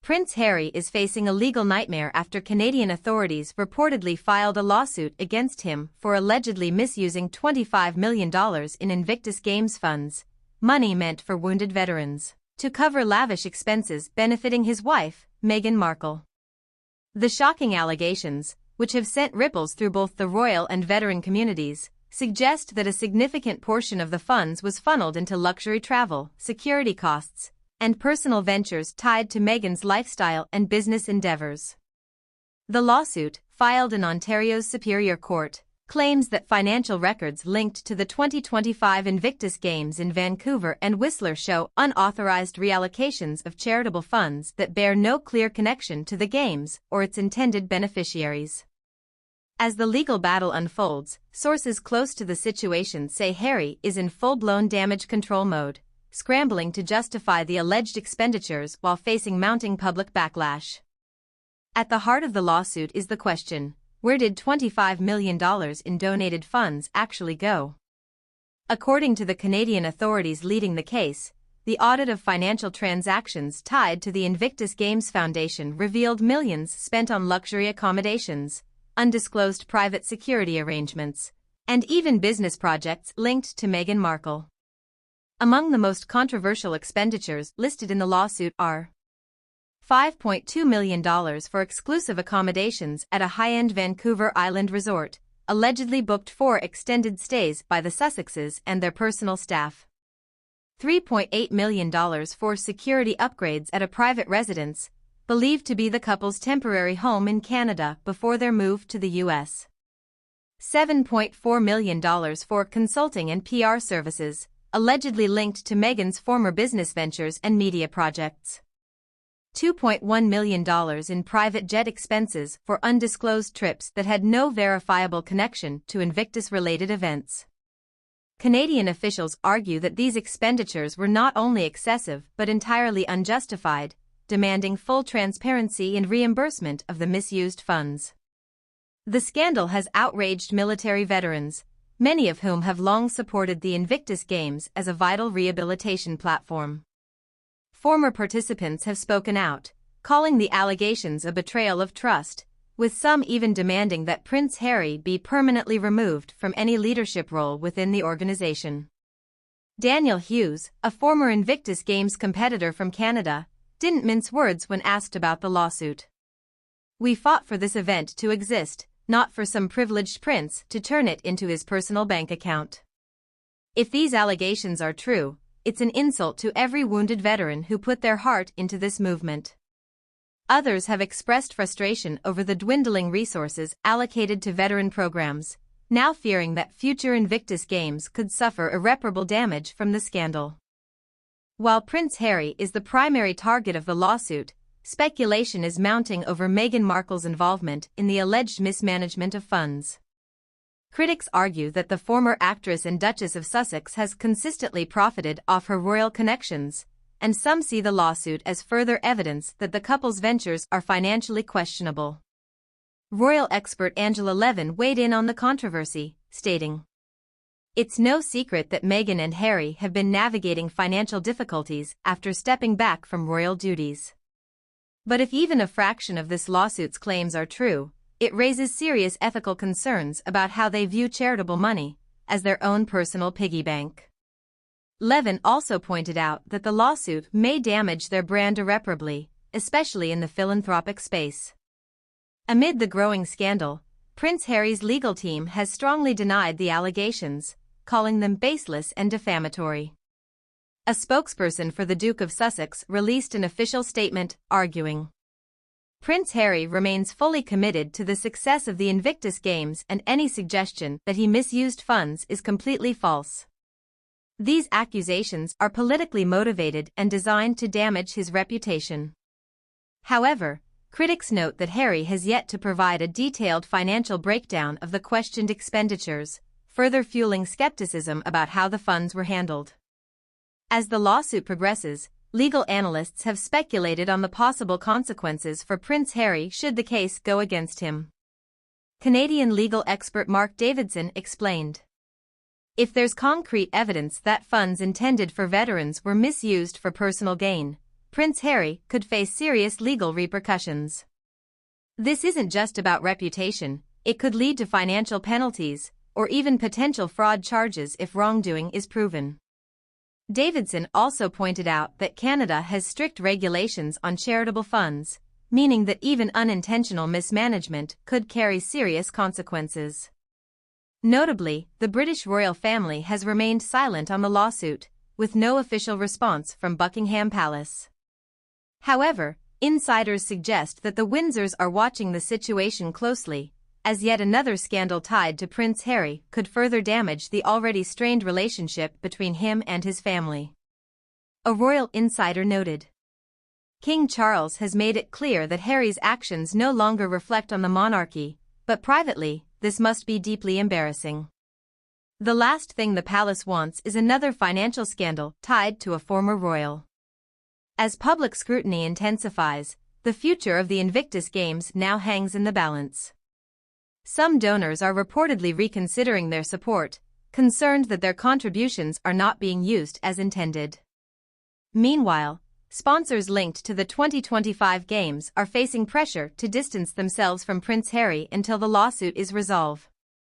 Prince Harry is facing a legal nightmare after Canadian authorities reportedly filed a lawsuit against him for allegedly misusing $25 million in Invictus Games funds, money meant for wounded veterans, to cover lavish expenses benefiting his wife, Meghan Markle. The shocking allegations, which have sent ripples through both the royal and veteran communities, suggest that a significant portion of the funds was funneled into luxury travel, security costs, and personal ventures tied to Meghan's lifestyle and business endeavors. The lawsuit, filed in Ontario's Superior Court, claims that financial records linked to the 2025 Invictus Games in Vancouver and Whistler show unauthorized reallocations of charitable funds that bear no clear connection to the Games or its intended beneficiaries. As the legal battle unfolds, sources close to the situation say Harry is in full-blown damage control mode, scrambling to justify the alleged expenditures while facing mounting public backlash. At the heart of the lawsuit is the question: where did $25 million in donated funds actually go? According to the Canadian authorities leading the case, the audit of financial transactions tied to the Invictus Games Foundation revealed millions spent on luxury accommodations, undisclosed private security arrangements, and even business projects linked to Meghan Markle. Among the most controversial expenditures listed in the lawsuit are $5.2 million for exclusive accommodations at a high-end Vancouver Island resort, allegedly booked for extended stays by the Sussexes and their personal staff. $3.8 million for security upgrades at a private residence, believed to be the couple's temporary home in Canada before their move to the U.S. $7.4 million for consulting and PR services, allegedly linked to Meghan's former business ventures and media projects. $2.1 million in private jet expenses for undisclosed trips that had no verifiable connection to Invictus-related events. Canadian officials argue that these expenditures were not only excessive but entirely unjustified, demanding full transparency and reimbursement of the misused funds. The scandal has outraged military veterans, many of whom have long supported the Invictus Games as a vital rehabilitation platform. Former participants have spoken out, calling the allegations a betrayal of trust, with some even demanding that Prince Harry be permanently removed from any leadership role within the organization. Daniel Hughes, a former Invictus Games competitor from Canada, didn't mince words when asked about the lawsuit. "We fought for this event to exist, not for some privileged prince to turn it into his personal bank account. If these allegations are true, it's an insult to every wounded veteran who put their heart into this movement." Others have expressed frustration over the dwindling resources allocated to veteran programs, now fearing that future Invictus Games could suffer irreparable damage from the scandal. While Prince Harry is the primary target of the lawsuit, speculation is mounting over Meghan Markle's involvement in the alleged mismanagement of funds. Critics argue that the former actress and Duchess of Sussex has consistently profited off her royal connections, and some see the lawsuit as further evidence that the couple's ventures are financially questionable. Royal expert Angela Levin weighed in on the controversy, stating, "It's no secret that Meghan and Harry have been navigating financial difficulties after stepping back from royal duties. But if even a fraction of this lawsuit's claims are true, it raises serious ethical concerns about how they view charitable money, as their own personal piggy bank." Levin also pointed out that the lawsuit may damage their brand irreparably, especially in the philanthropic space. Amid the growing scandal, Prince Harry's legal team has strongly denied the allegations, calling them baseless and defamatory. A spokesperson for the Duke of Sussex released an official statement, arguing, "Prince Harry remains fully committed to the success of the Invictus Games, and any suggestion that he misused funds is completely false. These accusations are politically motivated and designed to damage his reputation." However, critics note that Harry has yet to provide a detailed financial breakdown of the questioned expenditures, further fueling skepticism about how the funds were handled. As the lawsuit progresses, legal analysts have speculated on the possible consequences for Prince Harry should the case go against him. Canadian legal expert Mark Davidson explained, "If there's concrete evidence that funds intended for veterans were misused for personal gain, Prince Harry could face serious legal repercussions. This isn't just about reputation, it could lead to financial penalties, or even potential fraud charges if wrongdoing is proven. Davidson also pointed out that Canada has strict regulations on charitable funds, meaning that even unintentional mismanagement could carry serious consequences. Notably, the British royal family has remained silent on the lawsuit, with no official response from Buckingham Palace. However, insiders suggest that the Windsors are watching the situation closely, as yet another scandal tied to Prince Harry could further damage the already strained relationship between him and his family. A royal insider noted. King Charles has made it clear that Harry's actions no longer reflect on the monarchy, but privately, this must be deeply embarrassing. The last thing the palace wants is another financial scandal tied to a former royal. As public scrutiny intensifies, the future of the Invictus Games now hangs in the balance. Some donors are reportedly reconsidering their support, concerned that their contributions are not being used as intended. Meanwhile, sponsors linked to the 2025 Games are facing pressure to distance themselves from Prince Harry until the lawsuit is resolved.